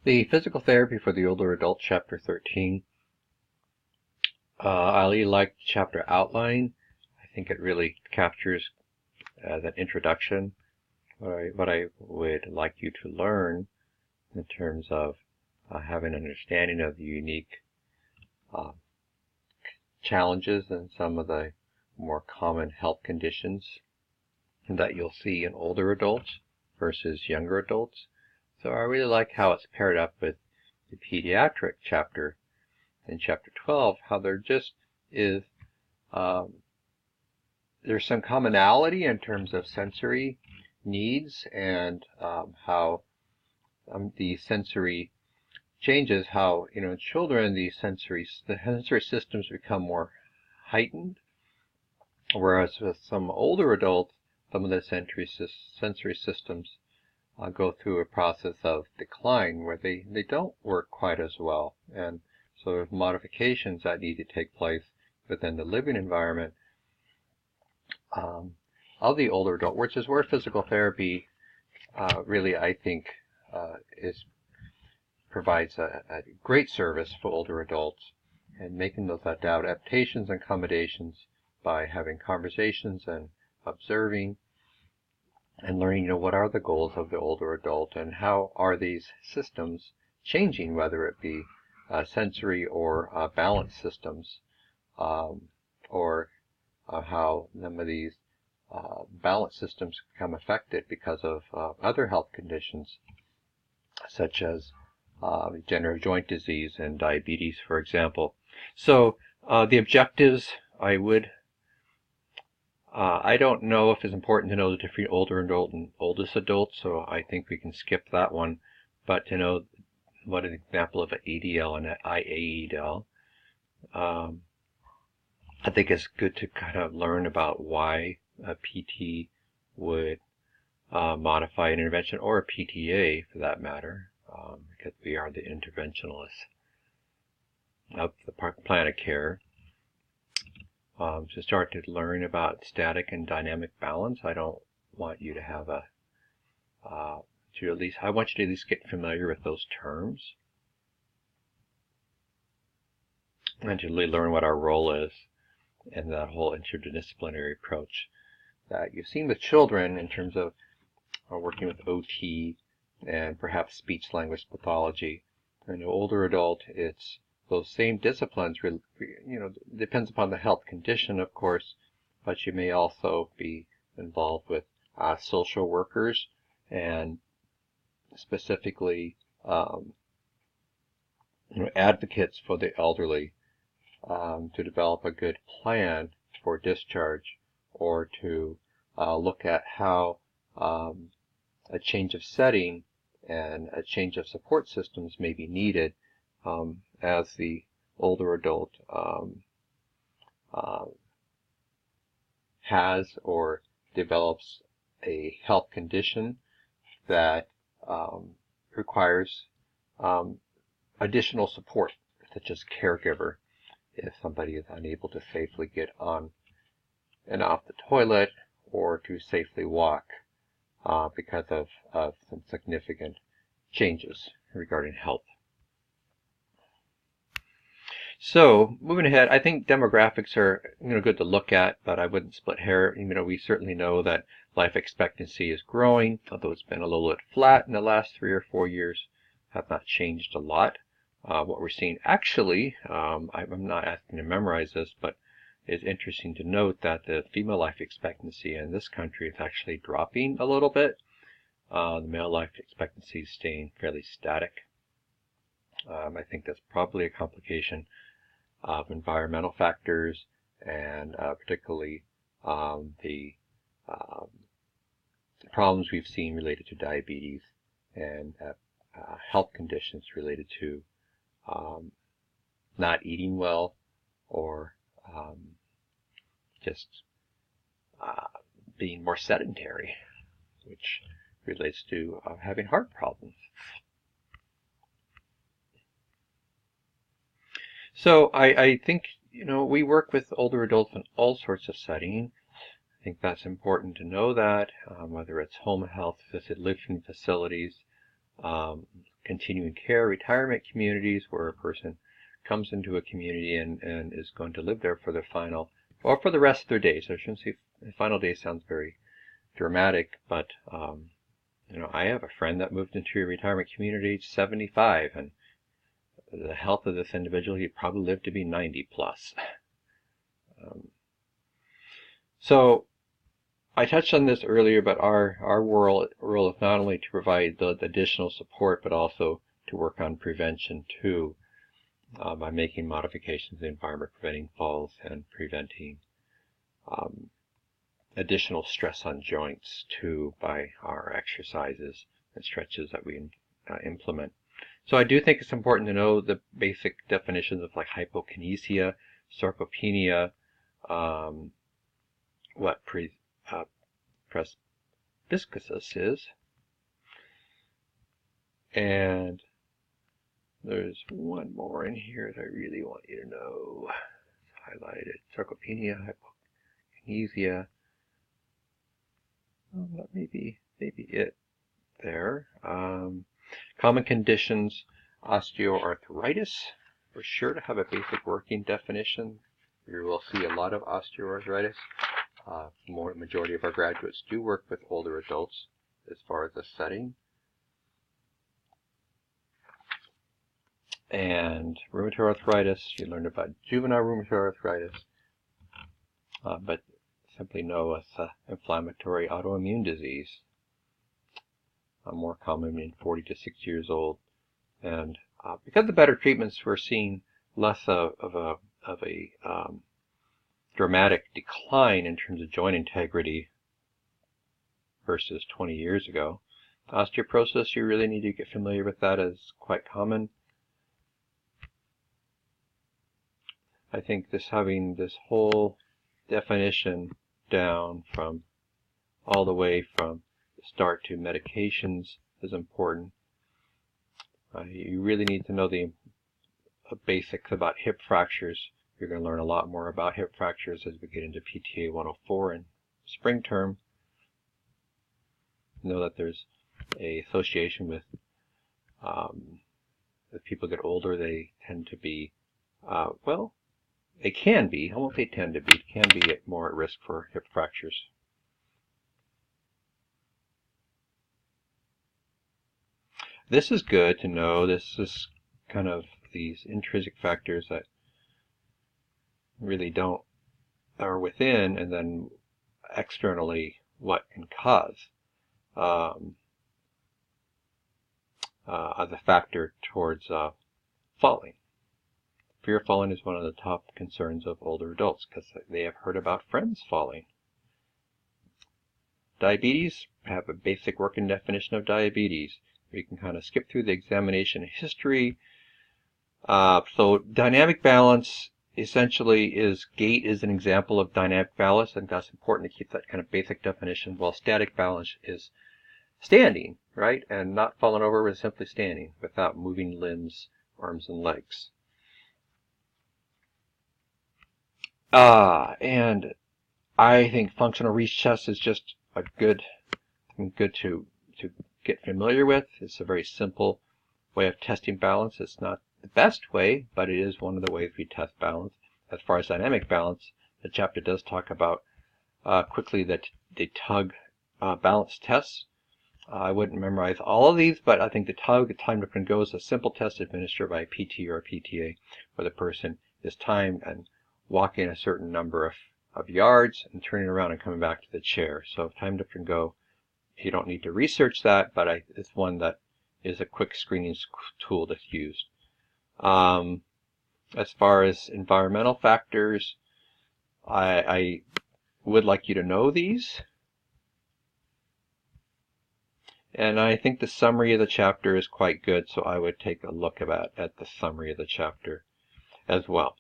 The physical therapy for the older adult, chapter 13. I really like the chapter outline. I think it really captures that introduction, what I would like you to learn in terms of having an understanding of the unique challenges and some of the more common health conditions that you'll see in older adults versus younger adults. So I really like how it's paired up with the pediatric chapter in chapter 12, how there just is, there's some commonality in terms of sensory needs and how the sensory changes, how, in children, the sensory systems become more heightened, whereas with some older adults, some of the sensory systems go through a process of decline where they don't work quite as well. And so there's modifications that need to take place within the living environment of the older adult, which is where physical therapy really, I think, provides a great service for older adults, and making those adaptations and accommodations by having conversations and observing and learning, what are the goals of the older adult and how are these systems changing, whether it be sensory or balance systems, or how some of these balance systems become affected because of other health conditions, such as degenerative joint disease and diabetes, for example. So the objectives, I don't know if it's important to know the different older adult and oldest adult, so I think we can skip that one. But to know what an example of an ADL and an IAEDL, I think it's good to kind of learn about why a PT would modify an intervention, or a PTA for that matter, because we are the interventionalists of the plan of care. To start to learn about static and dynamic balance, I don't want you to have I want you to at least get familiar with those terms, and to really learn what our role is in that whole interdisciplinary approach that you've seen with children in terms of working with OT and perhaps speech-language pathology. And an older adult, it's those same disciplines, depends upon the health condition, of course, but you may also be involved with social workers and specifically advocates for the elderly to develop a good plan for discharge, or to look at how a change of setting and a change of support systems may be needed as the older adult has or develops a health condition that requires additional support, such as caregiver, if somebody is unable to safely get on and off the toilet or to safely walk because of some significant changes regarding health. So moving ahead, I think demographics are good to look at, but I wouldn't split hair. We certainly know that life expectancy is growing, although it's been a little bit flat in the last 3 or 4 years. Have not changed a lot. What we're seeing, actually, I'm not asking to memorize this, but it's interesting to note that the female life expectancy in this country is actually dropping a little bit. The male life expectancy is staying fairly static. I think that's probably a complication of environmental factors, and particularly the problems we've seen related to diabetes and health conditions related to not eating well, or just being more sedentary, which relates to having heart problems. So I think, we work with older adults in all sorts of settings. I think that's important to know that, whether it's home health, assisted living facilities, continuing care, retirement communities, where a person comes into a community and is going to live there for their final, or for the rest of their days. I shouldn't say the final day, sounds very dramatic, but I have a friend that moved into a retirement community age 75, and the health of this individual, he'd probably live to be 90 plus. So I touched on this earlier, but our role is not only to provide the additional support, but also to work on prevention too, by making modifications to the environment, preventing falls, and preventing additional stress on joints too by our exercises and stretches that we implement. So I do think it's important to know the basic definitions of like hypokinesia, sarcopenia, what presbycusis is, and there's one more in here that I really want you to know. It's highlighted: sarcopenia, hypokinesia. Oh, that may be it there. Common conditions: osteoarthritis. We're sure to have a basic working definition. You will see a lot of osteoarthritis. Majority of our graduates do work with older adults as far as the setting. And rheumatoid arthritis, you learned about juvenile rheumatoid arthritis, but simply know it's an inflammatory autoimmune disease, more common in 40 to 60 years old. And because of better treatments, we're seeing less of a dramatic decline in terms of joint integrity versus 20 years ago. Osteoporosis, you really need to get familiar with that, as quite common. I think having this whole definition down from all the way from the start to medications is important. You really need to know the basics about hip fractures. You're going to learn a lot more about hip fractures as we get into PTA 104 in spring term. Know that there's an association with, as people get older, they tend to be, they can be, I won't say tend to be, can be more at risk for hip fractures. This is good to know. This is kind of these intrinsic factors that really are within, and then externally what can cause as a factor towards falling. Fear of falling is one of the top concerns of older adults because they have heard about friends falling. Diabetes, have a basic working definition of diabetes. You can kind of skip through the examination history. So dynamic balance essentially is gait is an example of dynamic balance, and that's important to keep that kind of basic definition, while static balance is standing, right? And not falling over, but simply standing without moving limbs, arms, and legs. And I think functional reach test is just a good to get familiar with. It's a very simple way of testing balance. It's not the best way, but it is one of the ways we test balance. As far as dynamic balance, the chapter does talk about quickly that the TUG balance tests. I wouldn't memorize all of these, but I think the TUG, time to print go, is a simple test administered by a PT or a PTA, where the person is timed and walking a certain number of yards and turning around and coming back to the chair. So time to print go, you don't need to research that, but it's one that is a quick screening tool that's used. As far as environmental factors, I would like you to know these. And I think the summary of the chapter is quite good, so I would take a look at the summary of the chapter as well.